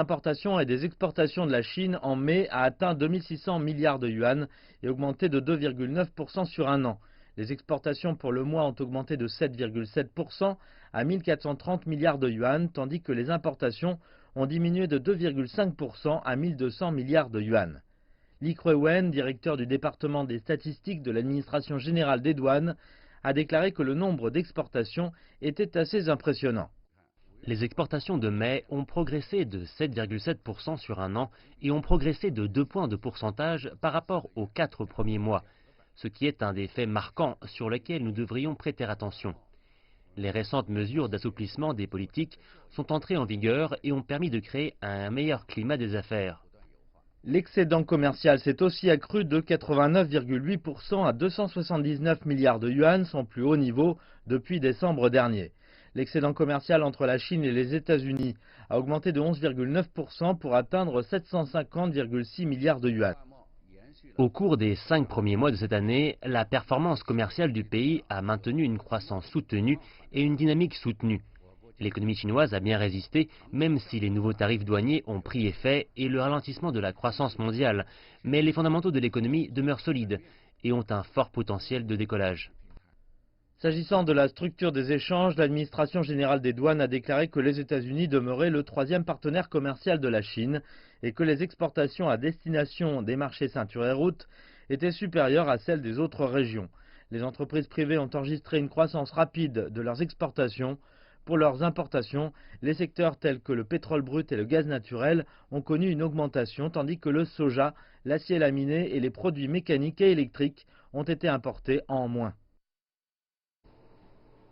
Importations et des exportations de la Chine en mai a atteint 2600 milliards de yuan et augmenté de 2,9% sur un an. Les exportations pour le mois ont augmenté de 7,7% à 1430 milliards de yuan, tandis que les importations ont diminué de 2,5% à 1200 milliards de yuan. Li Kewen, directeur du département des statistiques de l'administration générale des douanes, a déclaré que le nombre d'exportations était assez impressionnant. Les exportations de mai ont progressé de 7,7% sur un an et ont progressé de 2 points de pourcentage par rapport aux 4 premiers mois, ce qui est un des faits marquants sur lesquels nous devrions prêter attention. Les récentes mesures d'assouplissement des politiques sont entrées en vigueur et ont permis de créer un meilleur climat des affaires. L'excédent commercial s'est aussi accru de 89,8% à 279 milliards de yuan, son plus haut niveau depuis décembre dernier. L'excédent commercial entre la Chine et les États-Unis a augmenté de 11,9% pour atteindre 750,6 milliards de yuan. Au cours des 5 premiers mois de cette année, la performance commerciale du pays a maintenu une croissance soutenue et une dynamique soutenue. L'économie chinoise a bien résisté, même si les nouveaux tarifs douaniers ont pris effet et le ralentissement de la croissance mondiale. Mais les fondamentaux de l'économie demeurent solides et ont un fort potentiel de décollage. S'agissant de la structure des échanges, l'administration générale des douanes a déclaré que les États-Unis demeuraient le troisième partenaire commercial de la Chine et que les exportations à destination des marchés ceinture et route étaient supérieures à celles des autres régions. Les entreprises privées ont enregistré une croissance rapide de leurs exportations. Pour leurs importations, les secteurs tels que le pétrole brut et le gaz naturel ont connu une augmentation, tandis que le soja, l'acier laminé et les produits mécaniques et électriques ont été importés en moins.